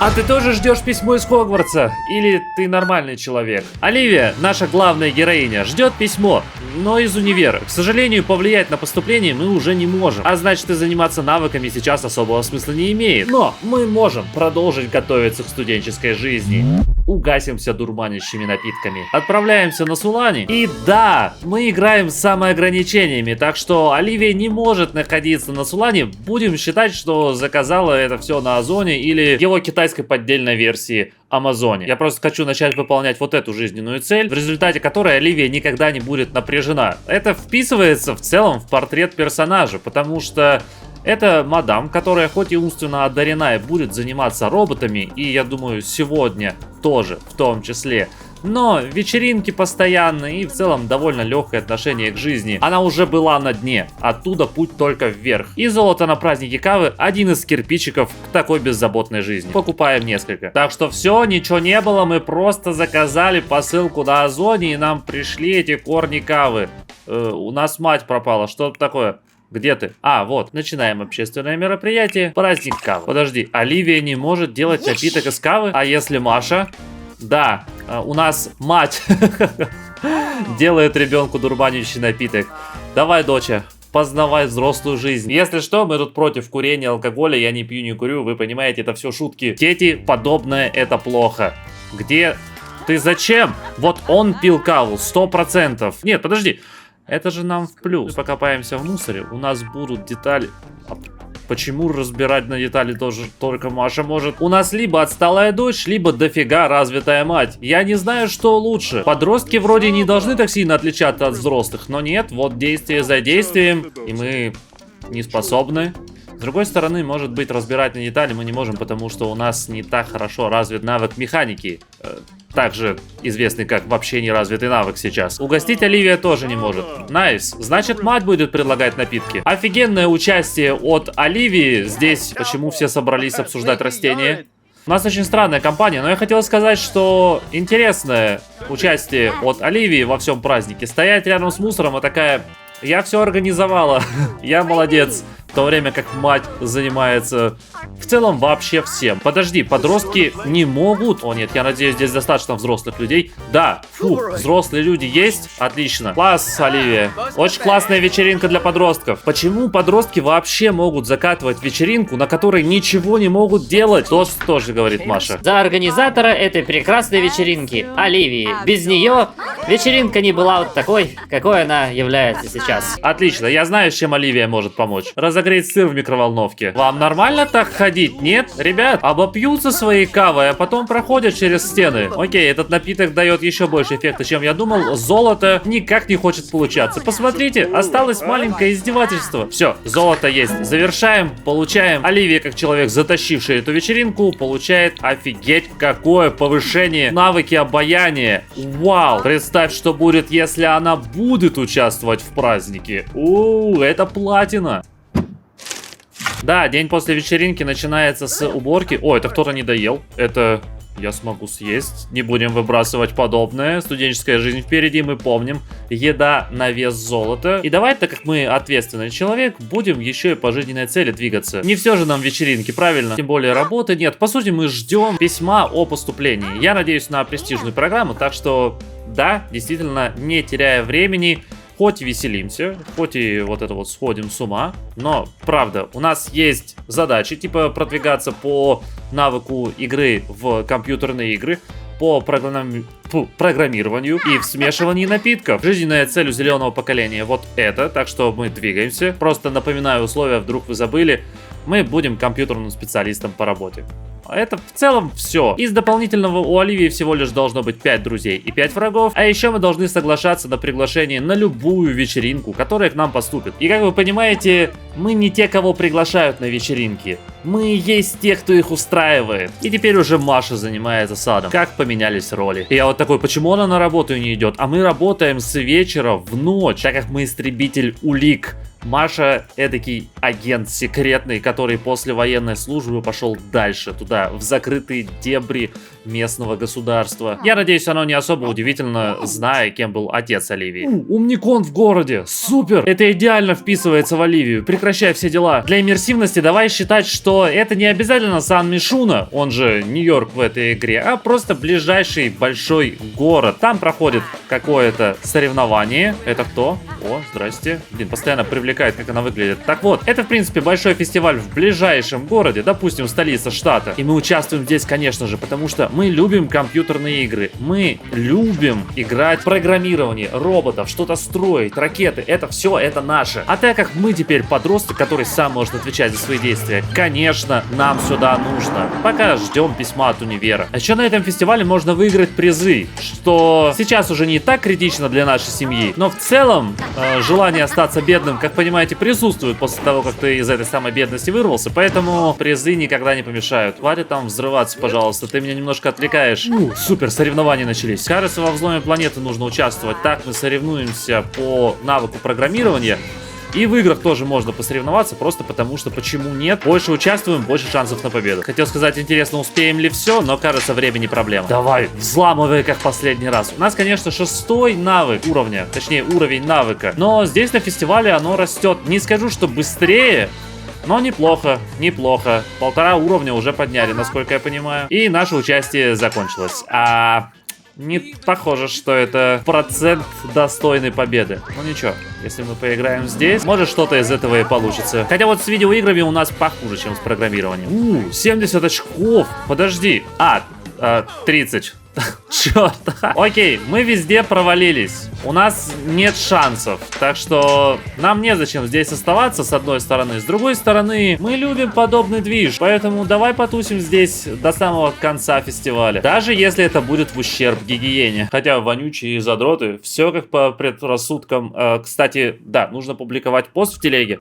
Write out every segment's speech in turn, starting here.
А ты тоже ждешь письмо из Хогвартса? Или ты нормальный человек? Оливия, наша главная героиня, ждет письмо, но из универа. К сожалению, повлиять на поступление мы уже не можем. А значит, и заниматься навыками сейчас особого смысла не имеет. Но мы можем продолжить готовиться к студенческой жизни. Угасимся дурманящими напитками. Отправляемся на Сулани. И да, мы играем с самоограничениями, так что Оливия не может находиться на Сулане. Будем считать, что заказала это все на Озоне или его китайской поддельной версии Амазоне. Я просто хочу начать выполнять вот эту жизненную цель, в результате которой Оливия никогда не будет напряжена. Это вписывается в целом в портрет персонажа, потому что это мадам, которая хоть и умственно одарена и будет заниматься роботами, и я думаю сегодня тоже в том числе, но вечеринки постоянные и в целом довольно легкое отношение к жизни. Она уже была на дне, оттуда путь только вверх. И золото на празднике Кавы один из кирпичиков к такой беззаботной жизни. Покупаем несколько. Так что все, ничего не было, мы просто заказали посылку на Озоне и нам пришли эти корни Кавы. У нас мать пропала, что такое? Где ты? А, вот, начинаем общественное мероприятие. Праздник Кавы. Подожди, Оливия не может делать напиток из кавы? А если Маша? Да, у нас мать делает ребенку дурманящий напиток. Давай, доча, познавай взрослую жизнь. Если что, мы тут против курения, алкоголя, я не пью, не курю, вы понимаете, это все шутки. Дети, подобное это плохо. Где? Ты зачем? Вот он пил каву, 100%. Нет, подожди. Это же нам в плюс. Покопаемся в мусоре, у нас будут детали. Почему разбирать на детали тоже только Маша может? У нас либо отсталая дочь, либо дофига развитая мать. Я не знаю, что лучше. Подростки вроде не должны так сильно отличаться от взрослых, но нет, вот действие за действием, и мы не способны. С другой стороны, может быть, разбирать на детали мы не можем, потому что у нас не так хорошо развит навык механики. Также известный как вообще не развитый навык сейчас. Угостить Оливия тоже не может. Найс. Значит, мать будет предлагать напитки. Офигенное участие от Оливии здесь. Почему все собрались обсуждать растения? У нас очень странная компания, но я хотел сказать, что интересное участие от Оливии во всем празднике. Стоять рядом с мусором и такая... Я все организовала. Я молодец. В то время как мать занимается в целом вообще всем. Подожди, подростки не могут... О нет, я надеюсь, здесь достаточно взрослых людей. Да, фу, взрослые люди есть. Отлично. Класс, Оливия. Очень классная вечеринка для подростков. Почему подростки вообще могут закатывать вечеринку, на которой ничего не могут делать? Тоже говорит Маша. За организатора этой прекрасной вечеринки, Оливии. Без нее вечеринка не была вот такой, какой она является сейчас. Отлично, я знаю, с чем Оливия может помочь. Разогреть сыр в микроволновке. Вам нормально так ходить, нет? Ребят, обопьются своей кавой, а потом проходят через стены. Окей, этот напиток дает еще больше эффекта, чем я думал. Золото никак не хочет получаться. Посмотрите, осталось маленькое издевательство. Все, золото есть. Завершаем, получаем. Оливия, как человек, затащивший эту вечеринку, получает офигеть какое повышение навыки обаяния. Вау! Представь, что будет, если она будет участвовать в празднике. Это платина. Да, день после вечеринки начинается с уборки. О, это кто-то не доел. Это я смогу съесть. Не будем выбрасывать подобное. Студенческая жизнь впереди, мы помним. Еда на вес золота. И давай, так как мы ответственный человек, будем еще и по жизненной цели двигаться. Не все же нам вечеринки, правильно? Тем более работы нет. По сути, мы ждем письма о поступлении. Я надеюсь на престижную программу, так что, да, действительно, не теряя времени, хоть и веселимся, хоть и вот это вот сходим с ума, но, правда, у нас есть задачи, типа продвигаться по навыку игры в компьютерные игры, по программированию и в смешивании напитков. Жизненная цель у зеленого поколения вот это, так что мы двигаемся. Просто напоминаю условия, вдруг вы забыли, мы будем компьютерным специалистом по работе. Это в целом все. Из дополнительного у Оливии всего лишь должно быть 5 друзей и 5 врагов. А еще мы должны соглашаться на приглашение на любую вечеринку, которая к нам поступит. И как вы понимаете, мы не те, кого приглашают на вечеринки. Мы есть те, кто их устраивает. И теперь уже Маша занимается садом. Как поменялись роли. И я вот такой, почему она на работу не идет? А мы работаем с вечера в ночь, так как мы истребитель улик. Маша эдакий агент секретный, который после военной службы пошел дальше, туда, в закрытые дебри местного государства. Я надеюсь, оно не особо удивительно, зная, кем был отец Оливии. Умникон в городе! Супер! Это идеально вписывается в Оливию. Прекращай все дела. Для иммерсивности давай считать, что это не обязательно Сан-Мишуна, он же Нью-Йорк в этой игре, а просто ближайший большой город. Там проходит какое-то соревнование. Это кто? О, здрасте. Блин, постоянно привлекает, как она выглядит. Так вот, это, в принципе, большой фестиваль в ближайшем городе, допустим, столица штата. И мы участвуем здесь, конечно же, потому что мы любим компьютерные игры. Мы любим играть в программирование, роботов, что-то строить, ракеты. Это все, это наше. А так как мы теперь подросток, который сам может отвечать за свои действия, конечно, нам сюда нужно. Пока ждем письма от универа. А еще на этом фестивале можно выиграть призы, что сейчас уже не так критично для нашей семьи. Но в целом, желание остаться бедным, как понимаете, присутствует после того, как ты из этой самой бедности вырвался. Поэтому призы никогда не помешают. Хватит там взрываться, пожалуйста. Ты меня немножко отвлекаешь. Супер, соревнования начались. Кажется, во взломе планеты нужно участвовать. Так мы соревнуемся по навыку программирования. И в играх тоже можно посоревноваться, просто потому что почему нет? Больше участвуем, больше шансов на победу. Хотел сказать, интересно, успеем ли все, но кажется, время не проблема. Давай, взламывай как последний раз. У нас, конечно, 6-й навык уровня, точнее уровень навыка. Но здесь на фестивале оно растет. Не скажу, что быстрее, но неплохо, неплохо. 1,5 уровня уже подняли, насколько я понимаю. И наше участие закончилось. Не похоже, что это процент достойной победы. Ну ничего, если мы поиграем здесь, может что-то из этого и получится. Хотя вот с видеоиграми у нас похуже, чем с программированием. 70 очков. Подожди. 30. Черт. Окей, мы везде провалились. У нас нет шансов. Так что нам незачем здесь оставаться, с одной стороны. С другой стороны, мы любим подобный движ. Поэтому давай потусим здесь до самого конца фестиваля. Даже если это будет в ущерб гигиене. Хотя вонючие задроты, все как по предрассудкам. Кстати, да, нужно публиковать пост в телеге.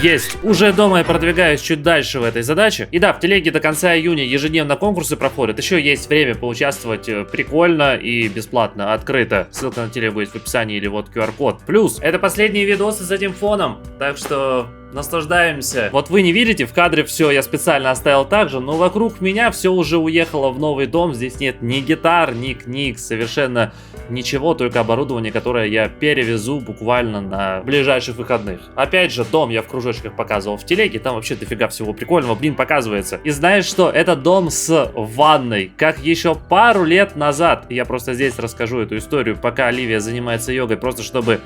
Есть. Уже дома я продвигаюсь чуть дальше в этой задаче. И да, в телеге до конца июня ежедневно конкурсы проходят. Еще есть время поучаствовать прикольно и бесплатно, открыто. Ссылка на телегу есть в описании или вот QR-код. Плюс, это последние видосы с этим фоном. Так что наслаждаемся. Вот вы не видите, в кадре все я специально оставил так же, но вокруг меня все уже уехало в новый дом. Здесь нет ни гитар, ни книг, совершенно ничего, только оборудование, которое я перевезу буквально на ближайших выходных. Опять же, дом я в кружочках показывал в телеге, там вообще дофига всего прикольного, блин, показывается. И знаешь что? Это дом с ванной, как еще пару лет назад. Я просто здесь расскажу эту историю, пока Оливия занимается йогой, просто чтобы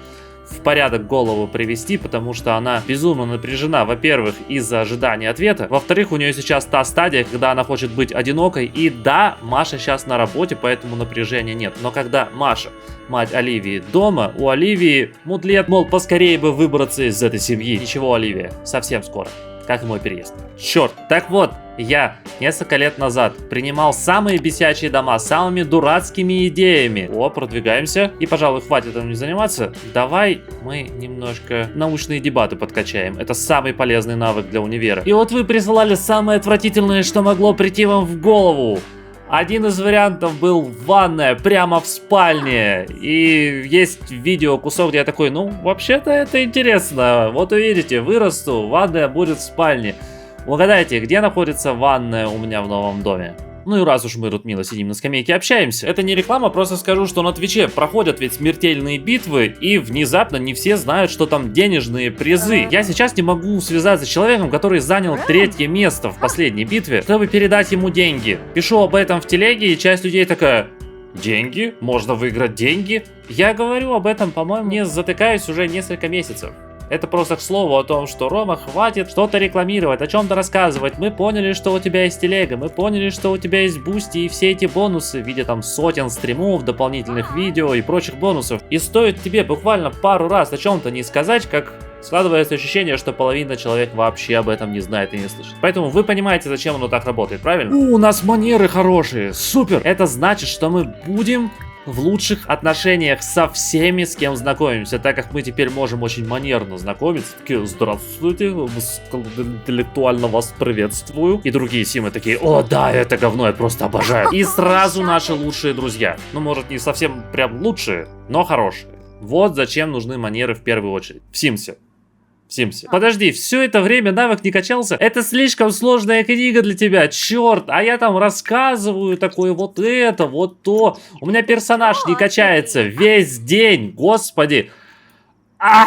в порядок голову привести, потому что она безумно напряжена, во-первых, из-за ожидания ответа, во-вторых, у нее сейчас та стадия, когда она хочет быть одинокой, и да, Маша сейчас на работе, поэтому напряжения нет, но когда Маша, мать Оливии, дома, у Оливии мудлет, мол, поскорее бы выбраться из этой семьи. Ничего, Оливия, совсем скоро, как и мой переезд. Черт, так вот, я несколько лет назад принимал самые бесячие дома с самыми дурацкими идеями. О, продвигаемся. И, пожалуй, хватит этим заниматься. Давай мы немножко научные дебаты подкачаем. Это самый полезный навык для универа. И вот вы присылали самое отвратительное, что могло прийти вам в голову. Один из вариантов был ванная прямо в спальне. И есть видео, кусок, где я такой, ну, вообще-то это интересно. Вот увидите, вырасту, ванная будет в спальне. Угадайте, где находится ванная у меня в новом доме? Ну и раз уж мы тут мило сидим на скамейке общаемся, это не реклама, просто скажу, что на Твиче проходят ведь смертельные битвы, и внезапно не все знают, что там денежные призы. Я сейчас не могу связаться с человеком, который занял 3-е место в последней битве, чтобы передать ему деньги. Пишу об этом в телеге, и часть людей такая: деньги? Можно выиграть деньги? Я говорю об этом, по-моему, не затыкаюсь уже несколько месяцев. Это просто к слову о том, что, Рома, хватит что-то рекламировать, о чем-то рассказывать. Мы поняли, что у тебя есть телега, мы поняли, что у тебя есть бусти и все эти бонусы в виде там сотен стримов, дополнительных видео и прочих бонусов. И стоит тебе буквально пару раз о чем-то не сказать, как складывается ощущение, что половина человек вообще об этом не знает и не слышит. Поэтому вы понимаете, зачем оно так работает, правильно? У нас манеры хорошие, супер! Это значит, что мы будем в лучших отношениях со всеми, с кем знакомимся, так как мы теперь можем очень манерно знакомиться. Такие: здравствуйте, интеллектуально вас приветствую. И другие симы такие: о да, это говно, я просто обожаю. И сразу наши лучшие друзья. Ну, может, не совсем прям лучшие, но хорошие. Вот зачем нужны манеры в первую очередь в Симсе. в Симсе. Подожди, все это время навык не качался? Это слишком сложная книга для тебя, черт. А я там рассказываю такое вот это, вот то. У меня персонаж не качается весь день, господи.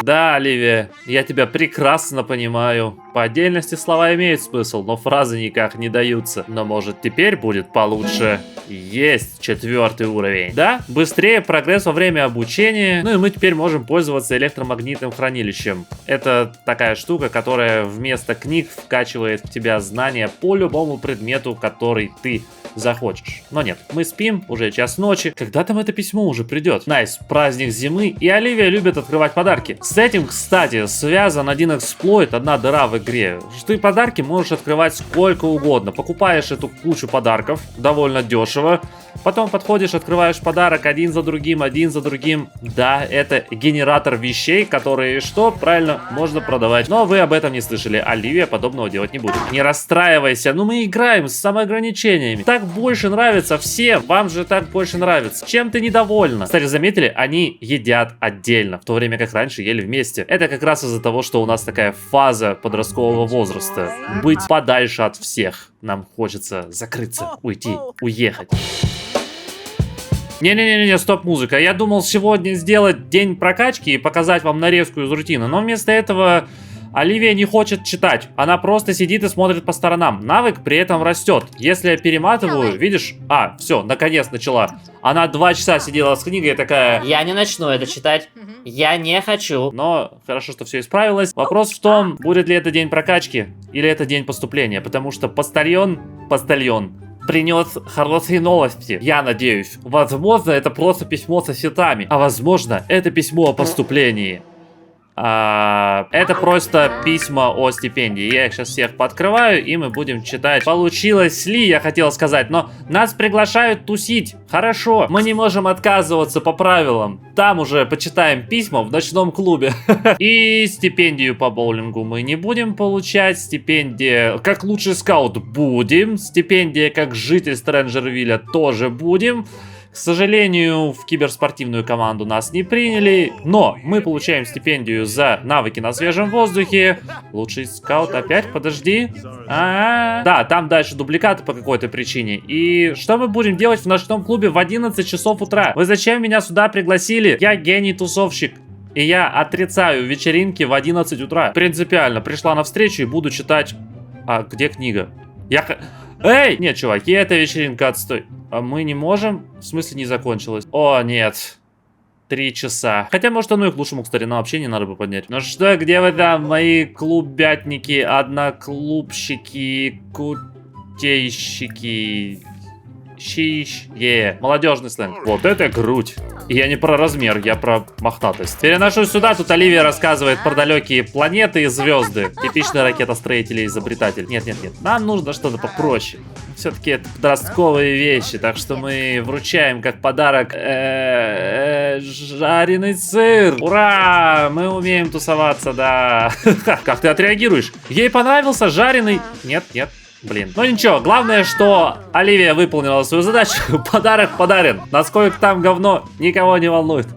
Да, Оливия, я тебя прекрасно понимаю. По отдельности слова имеют смысл, но фразы никак не даются. Но может теперь будет получше. Есть 4-й уровень. Да, быстрее прогресс во время обучения. Ну и мы теперь можем пользоваться электромагнитным хранилищем. Это такая штука, которая вместо книг вкачивает в тебя знания по любому предмету, который ты захочешь. Но нет, мы спим, уже час ночи. Когда там это письмо уже придет? Найс, праздник зимы, и Оливия любит открывать подарки. С этим, кстати, связан один эксплойт, одна дыра в игре. Что ты подарки можешь открывать сколько угодно. Покупаешь эту кучу подарков, довольно дешево. Потом подходишь, открываешь подарок один за другим, один за другим. Да, это генератор вещей, которые, что, правильно, можно продавать. Но вы об этом не слышали. Оливия подобного делать не будет. Не расстраивайся, ну мы играем с самоограничениями. Так больше нравится всем. Вам же так больше нравится. Чем ты недовольна? Кстати, заметили, они едят отдельно, в то время как раньше ели вместе. Это как раз из-за того, что у нас такая фаза подросткового возраста. Быть подальше от всех. Нам хочется закрыться, уйти, уехать. Не-не-не, стоп-музыка. Я думал сегодня сделать день прокачки и показать вам нарезку из рутины, но вместо этого Оливия не хочет читать. Она просто сидит и смотрит по сторонам. Навык при этом растет. Если я перематываю, видишь? Все, наконец начала. Она 2 часа сидела с книгой и такая... Я не начну это читать. Я не хочу. Но хорошо, что все исправилось. Вопрос в том, будет ли это день прокачки или это день поступления. Потому что постальон принес хорошие новости. Я надеюсь. Возможно, это просто письмо со цветами. А возможно, это письмо о поступлении. Это просто письма о стипендии. Я их сейчас всех пооткрываю, и мы будем читать. Получилось ли, я хотел сказать, но нас приглашают тусить. Хорошо, мы не можем отказываться по правилам. Там уже почитаем письма в ночном клубе. И стипендию по боулингу мы не будем получать. Стипендия как лучший скаут будем. Стипендия как житель Стрэнджервилля тоже будем. К сожалению, в киберспортивную команду нас не приняли, но мы получаем стипендию за навыки на свежем воздухе. Лучший скаут опять, подожди. Да, там дальше дубликаты по какой-то причине. И что мы будем делать в ночном клубе в 11 часов утра? Вы зачем меня сюда пригласили? Я гений-тусовщик. И я отрицаю вечеринки в 11 утра. Принципиально, пришла на встречу и буду читать... где книга? Эй! Нет, чуваки, эта вечеринка отстой. Мы не можем? В смысле не закончилась? О, нет. 3 часа. Хотя, может, оно и к лучшему, кстати, но вообще не надо бы поднять. Ну что, где вы там, мои клубятники, одноклубщики, кутейщики? Молодежный сленг. Вот это грудь. И я не про размер, я про мохнатость. Переношу сюда, тут Оливия рассказывает про далекие планеты и звезды. Типичный ракетостроитель и изобретатель. Нет, нам нужно что-то попроще. Все-таки это подростковые вещи, так что мы вручаем как подарок жареный сыр. Ура! Мы умеем тусоваться, да. Как ты отреагируешь? Ей понравился жареный? Нет. Блин. Ну ничего, главное, что Оливия выполнила свою задачу. Подарок подарен. Насколько там говно, никого не волнует.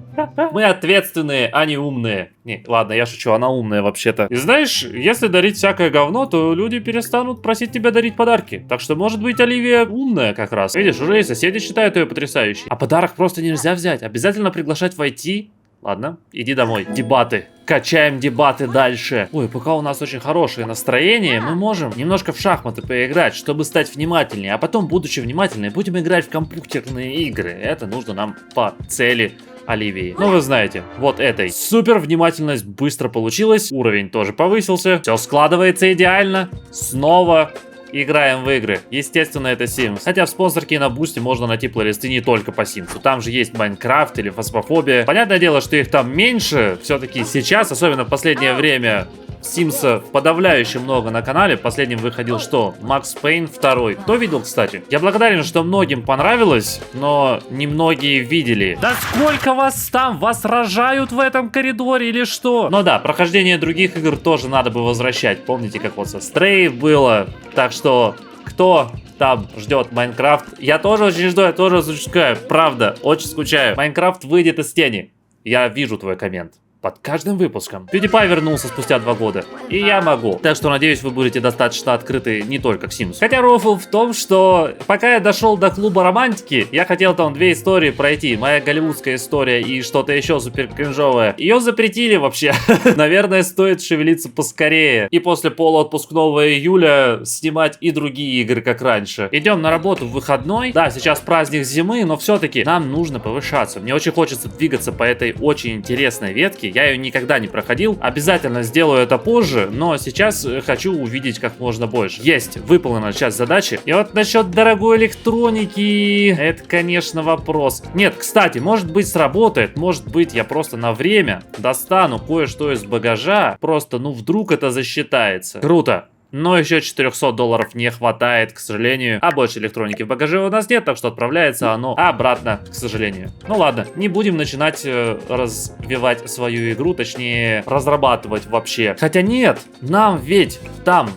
Мы ответственные, а не умные. Не, ладно, я шучу, она умная вообще-то. И знаешь, если дарить всякое говно, то люди перестанут просить тебя дарить подарки. Так что, может быть, Оливия умная как раз. Видишь, уже и соседи считают ее потрясающей. А подарок просто нельзя взять. Обязательно приглашать войти. Ладно, иди домой. Дебаты. Качаем дебаты дальше. Ой, пока у нас очень хорошее настроение, мы можем немножко в шахматы поиграть, чтобы стать внимательнее. А потом, будучи внимательнее, будем играть в компьютерные игры. Это нужно нам по цели Оливии. Ну, вы знаете, вот этой. Супер внимательность быстро получилась. Уровень тоже повысился. Все складывается идеально. Снова... играем в игры. Естественно, это Sims. Хотя в спонсорке на бусте можно найти плейлисты не только по Sims. Там же есть Майнкрафт или Фасмофобия. Понятное дело, что их там меньше. Все-таки сейчас, особенно в последнее время, Симса подавляюще много на канале. Последним выходил что? Макс Пейн 2. Кто видел, кстати? Я благодарен, что многим понравилось, но немногие видели. Да сколько вас там? Вас рожают в этом коридоре или что? Ну да, прохождение других игр тоже надо бы возвращать. Помните, как вот со Stray было? Так что, кто там ждет Майнкрафт? Я тоже очень жду, я тоже скучаю. Правда, очень скучаю. Майнкрафт выйдет из тени. Я вижу твой коммент. под каждым выпуском. PewDiePie вернулся спустя 2 года. И я могу. Так что, надеюсь, вы будете достаточно открыты не только к Sims. Хотя рофл в том, что пока я дошел до клуба романтики, я хотел там 2 истории пройти. Моя голливудская история и что-то еще супер кринжовое. Ее запретили вообще. Наверное, стоит шевелиться поскорее. И после полуотпускного июля снимать и другие игры, как раньше. Идем на работу в выходной. Да, сейчас праздник зимы, но все-таки нам нужно повышаться. Мне очень хочется двигаться по этой очень интересной ветке. Я ее никогда не проходил. Обязательно сделаю это позже, но сейчас хочу увидеть как можно больше. Есть, выполнена часть задачи. И вот насчет дорогой электроники, это, конечно, вопрос. Нет, кстати, может быть сработает, может быть я просто на время достану кое-что из багажа. Просто, ну, вдруг это засчитается. Круто. Но еще $400 не хватает, к сожалению. А больше электроники в багаже у нас нет, так что отправляется оно обратно, к сожалению. Ну ладно, не будем начинать развивать свою игру, точнее разрабатывать вообще. Хотя нет, нам ведь там,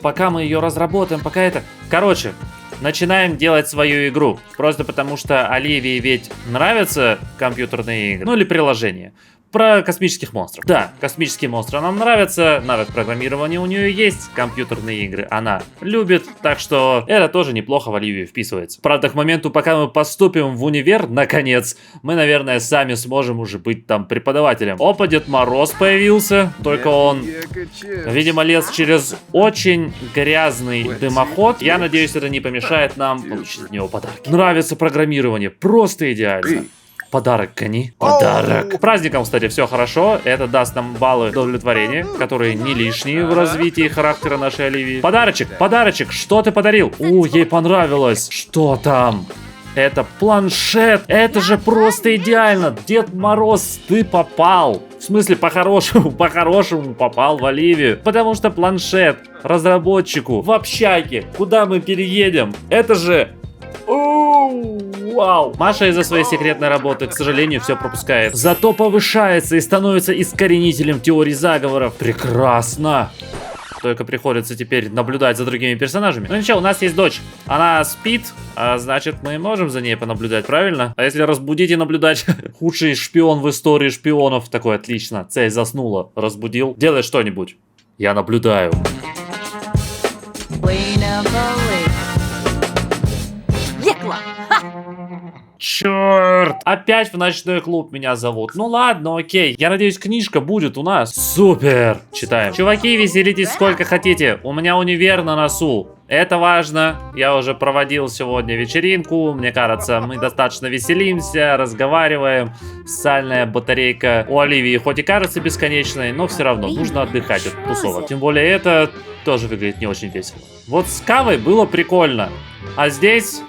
пока мы ее разработаем, пока это... Короче, начинаем делать свою игру. Просто потому что Оливии ведь нравятся компьютерные игры, ну или приложения. Про космических монстров. Да, космические монстры нам нравятся, навык программирования у нее есть, компьютерные игры она любит, так что это тоже неплохо в Оливию вписывается. Правда, к моменту, пока мы поступим в универ, наконец, мы, наверное, сами сможем уже быть там преподавателем. Опа, Дед Мороз появился, только он, видимо, лез через очень грязный дымоход. Я надеюсь, это не помешает нам получить от него подарки. Нравится программирование, просто идеально. Подарок, гони. Подарок. С праздником, кстати, все хорошо. Это даст нам баллы удовлетворения, которые не лишние в развитии характера нашей Оливии. Подарочек, подарочек. Что ты подарил? Ей понравилось. Что там? Это планшет. Это же просто идеально. Дед Мороз, ты попал. В смысле, по-хорошему попал в Оливию. Потому что планшет разработчику в общаге, куда мы переедем, это же... Вау! Маша из-за своей секретной работы, к сожалению, все пропускает. Зато повышается и становится искоренителем теорий заговоров. Прекрасно! Только приходится теперь наблюдать за другими персонажами. Ну ничего, у нас есть дочь. Она спит, а значит мы можем за ней понаблюдать, правильно? А если разбудить и наблюдать? Худший шпион в истории шпионов. Такой, отлично. Цель заснула. Разбудил. Делай что-нибудь. Я наблюдаю. Черт! Опять в ночной клуб меня зовут. Ну ладно, окей. Я надеюсь, книжка будет у нас. Супер! Читаем. Чуваки, веселитесь сколько хотите. У меня универ на носу. Это важно. Я уже проводил сегодня вечеринку. Мне кажется, мы достаточно веселимся, разговариваем. Социальная батарейка у Оливии хоть и кажется бесконечной, но все равно нужно отдыхать от тусовок. Тем более это тоже выглядит не очень весело. Вот с Кавой было прикольно. А здесь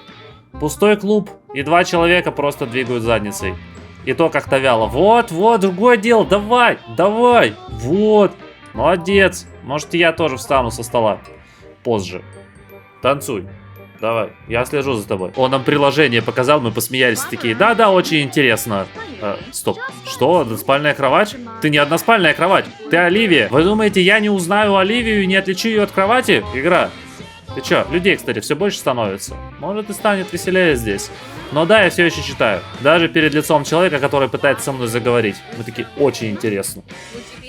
пустой клуб. И 2 человека просто двигают задницей. И то как-то вяло. Вот, другое дело. Давай. Вот. Молодец. Может, и я тоже встану со стола. Позже. Танцуй. Давай, я слежу за тобой. Он нам приложение показал, мы посмеялись такие. Да, очень интересно. Стоп. Что? Односпальная кровать? Ты не односпальная кровать. Ты Оливия. Вы думаете, я не узнаю Оливию и не отличу ее от кровати? Игра. Ты чё? Людей, кстати, все больше становится. Может, и станет веселее здесь. Но да, я все еще читаю. Даже перед лицом человека, который пытается со мной заговорить. Мы такие, очень интересно.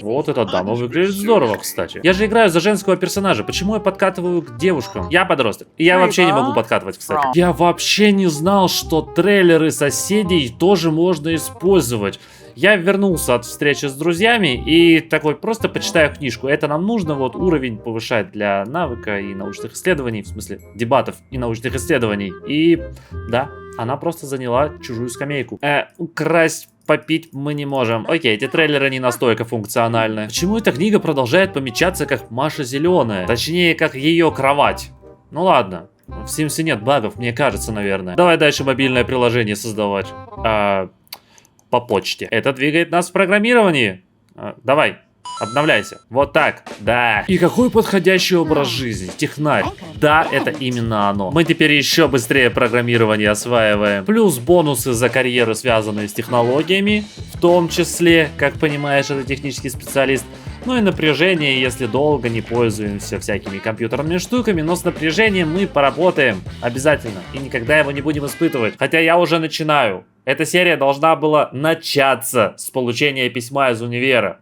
Вот эта дама выглядит здорово, кстати. Я же играю за женского персонажа. Почему я подкатываю к девушкам? Я подросток. И я вообще не могу подкатывать, кстати. Я вообще не знал, что трейлеры соседей тоже можно использовать. Я вернулся от встречи с друзьями и такой просто почитаю книжку. Это нам нужно, вот уровень повышать для навыка и научных исследований, в смысле дебатов и научных исследований. И да, она просто заняла чужую скамейку. Украсть, попить мы не можем. Окей, эти трейлеры не настолько функциональны. Почему эта книга продолжает помечаться как Маша Зеленая? Точнее, как ее кровать. Ну ладно. В Симсе нет багов, мне кажется, наверное. Давай дальше мобильное приложение создавать. По почте. Это двигает нас в программировании. Давай, обновляйся. Вот так, да. И какой подходящий образ жизни. Технарь. Да, это именно оно. Мы теперь еще быстрее программирование осваиваем. Плюс бонусы за карьеру, связанные с технологиями. В том числе, как понимаешь, это технический специалист. Ну и напряжение, если долго не пользуемся всякими компьютерными штуками. Но с напряжением мы поработаем обязательно. И никогда его не будем испытывать. Хотя я уже начинаю. Эта серия должна была начаться с получения письма из универа.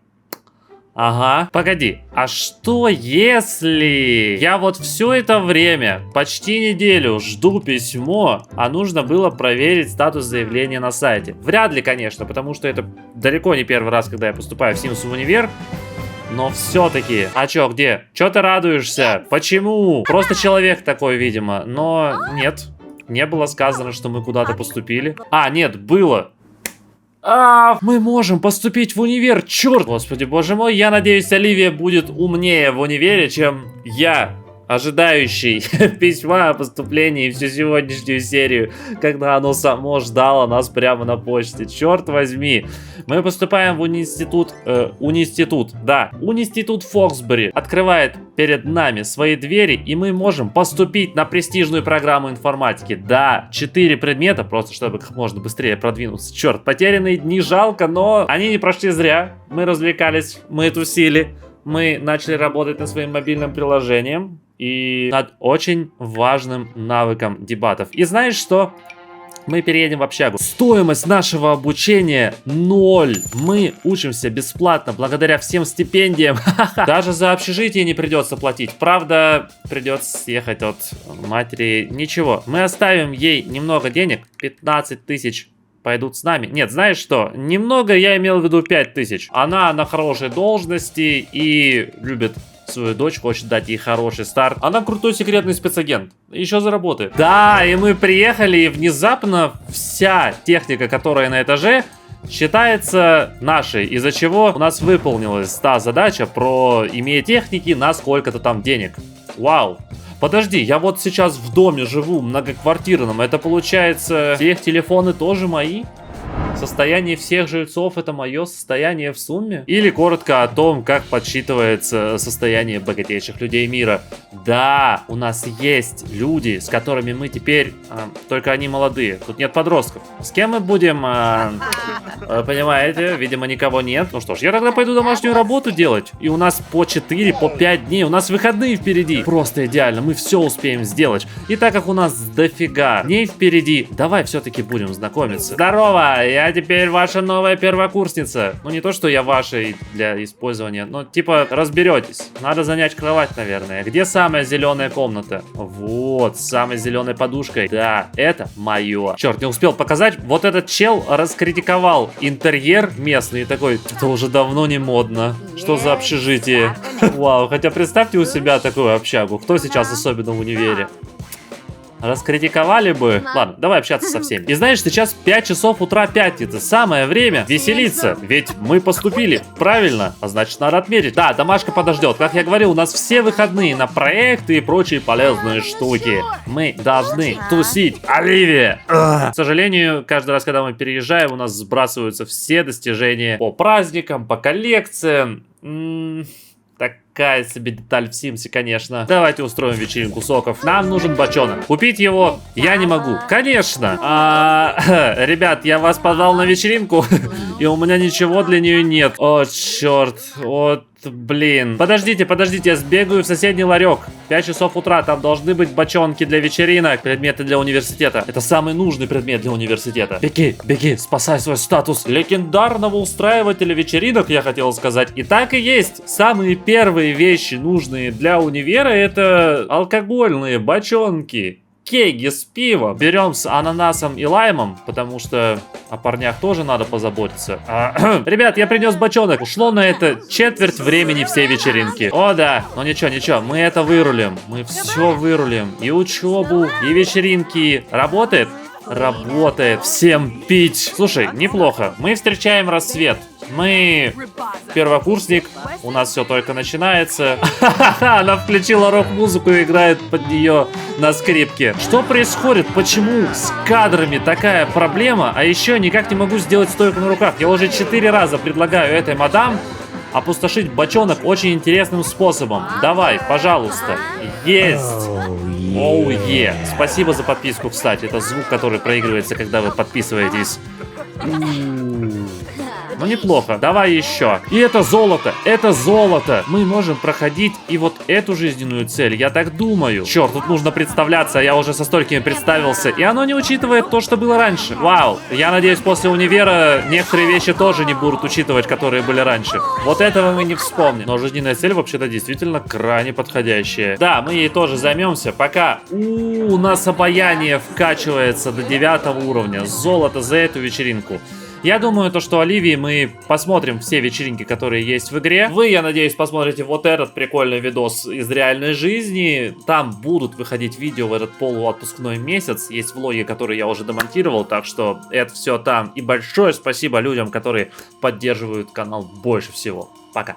Ага. Погоди, а что если я вот все это время, почти неделю, жду письмо, а нужно было проверить статус заявления на сайте? Вряд ли, конечно, потому что это далеко не первый раз, когда я поступаю в Sims в универ. Но все-таки. А чё, где? Чё ты радуешься? Почему? Просто человек такой, видимо. Но нет. Не было сказано, что мы куда-то поступили. А, нет, было. Мы можем поступить в универ, черт! Господи, боже мой, я надеюсь, Оливия будет умнее в универе, чем я, ожидающий письма о поступлении всю сегодняшнюю серию, когда оно само ждало нас прямо на почте. Черт возьми. Мы поступаем в Униститут Фоксбери. Открывает перед нами свои двери, и мы можем поступить на престижную программу информатики. Да, 4 предмета, просто чтобы как можно быстрее продвинуться. Черт, потерянные дни жалко, но они не прошли зря. Мы развлекались, мы тусили, мы начали работать над своим мобильным приложением и над очень важным навыком дебатов. И знаешь что? Мы переедем в общагу. Стоимость нашего обучения 0. Мы учимся бесплатно благодаря всем стипендиям. Даже за общежитие не придется платить. Правда, придется съехать от матери. Ничего, мы оставим ей немного денег. 15 тысяч пойдут с нами. Нет, знаешь что? Немного, я имел в виду 5000. Она на хорошей должности и любит свою дочь, хочет дать ей хороший старт. Она крутой секретный спецагент. Еще заработает. Да, и мы приехали, и внезапно вся техника, которая на этаже, считается нашей, из-за чего у нас выполнилась та задача про имея техники на сколько-то там денег. Вау. Подожди, я вот сейчас в доме живу, многоквартирном. Это получается, все их телефоны тоже мои? Состояние всех жильцов — это мое состояние в сумме? Или коротко о том, как подсчитывается состояние богатейших людей мира. Да, у нас есть люди, с которыми мы теперь... только они молодые. Тут нет подростков. С кем мы будем... понимаете, видимо, никого нет. Ну что ж, я тогда пойду домашнюю работу делать. И у нас по 4, по 5 дней. У нас выходные впереди. Просто идеально. Мы все успеем сделать. И так как у нас дофига дней впереди, давай все-таки будем знакомиться. Здорово! Я теперь ваша новая первокурсница. Ну, не то, что я вашей для использования, но типа разберетесь. Надо занять кровать, наверное. Где самая зеленая комната? Вот, с самой зеленой подушкой. Да, это мое. Черт, не успел показать. Вот этот чел раскритиковал интерьер местный и такой: это уже давно не модно. Что за общежитие? Вау, хотя представьте у себя такую общагу. Кто сейчас особенно в универе? Раскритиковали бы. Ладно, давай общаться со всеми. И знаешь, сейчас 5 часов утра пятницы. Самое время веселиться. Ведь мы поступили правильно, а значит, надо отметить. Да, домашка подождет. Как я говорил, у нас все выходные на проекты и прочие полезные штуки. Мы должны тусить. Оливия! К сожалению, каждый раз, когда мы переезжаем, у нас сбрасываются все достижения по праздникам, по коллекциям. Такая себе деталь в Симсе, конечно. Давайте устроим вечеринку соков. Нам нужен бочонок. Купить его я не могу. Конечно. Ребят, я вас позвал на вечеринку, и у меня ничего для нее нет. О, черт. Вот, блин. Подождите, я сбегаю в соседний ларек. 5 часов утра, там должны быть бочонки для вечеринок. Предметы для университета. Это самый нужный предмет для университета. Беги, спасай свой статус легендарного устраивателя вечеринок, я хотел сказать. И так и есть. Самые первые вещи, нужные для универа, это алкогольные бочонки. Кеги с пивом. Берем с ананасом и лаймом, потому что о парнях тоже надо позаботиться. Ребят, я принес бочонок. Ушло на это четверть времени всей вечеринки. О да, но ничего, мы это вырулим. Мы все вырулим. И учебу, и вечеринки. Работает? Работает. Всем пить. Слушай, неплохо. Мы встречаем рассвет. Мы первокурсник, у нас все только начинается. Она включила рок-музыку и играет под нее на скрипке. Что происходит? Почему с кадрами такая проблема? А еще никак не могу сделать стойку на руках. Я уже 4 раза предлагаю этой мадам опустошить бочонок очень интересным способом. Давай, пожалуйста. Есть. Оу, е. Спасибо за подписку, кстати. Это звук, который проигрывается, когда вы подписываетесь. Ну, неплохо. Давай еще. И это золото. Это золото. Мы можем проходить и вот эту жизненную цель. Я так думаю. Черт, тут нужно представляться. Я уже со столькими представился. И оно не учитывает то, что было раньше. Вау. Я надеюсь, после универа некоторые вещи тоже не будут учитывать, которые были раньше. Вот этого мы не вспомним. Но жизненная цель вообще-то действительно крайне подходящая. Да, мы ей тоже займемся. Пока у нас обаяние вкачивается до 9 уровня. Золото за эту вечеринку. Я думаю, то, что Оливии мы посмотрим все вечеринки, которые есть в игре. Вы, я надеюсь, посмотрите вот этот прикольный видос из реальной жизни. Там будут выходить видео в этот полуотпускной месяц. Есть влоги, которые я уже демонтировал, так что это все там. И большое спасибо людям, которые поддерживают канал больше всего. Пока.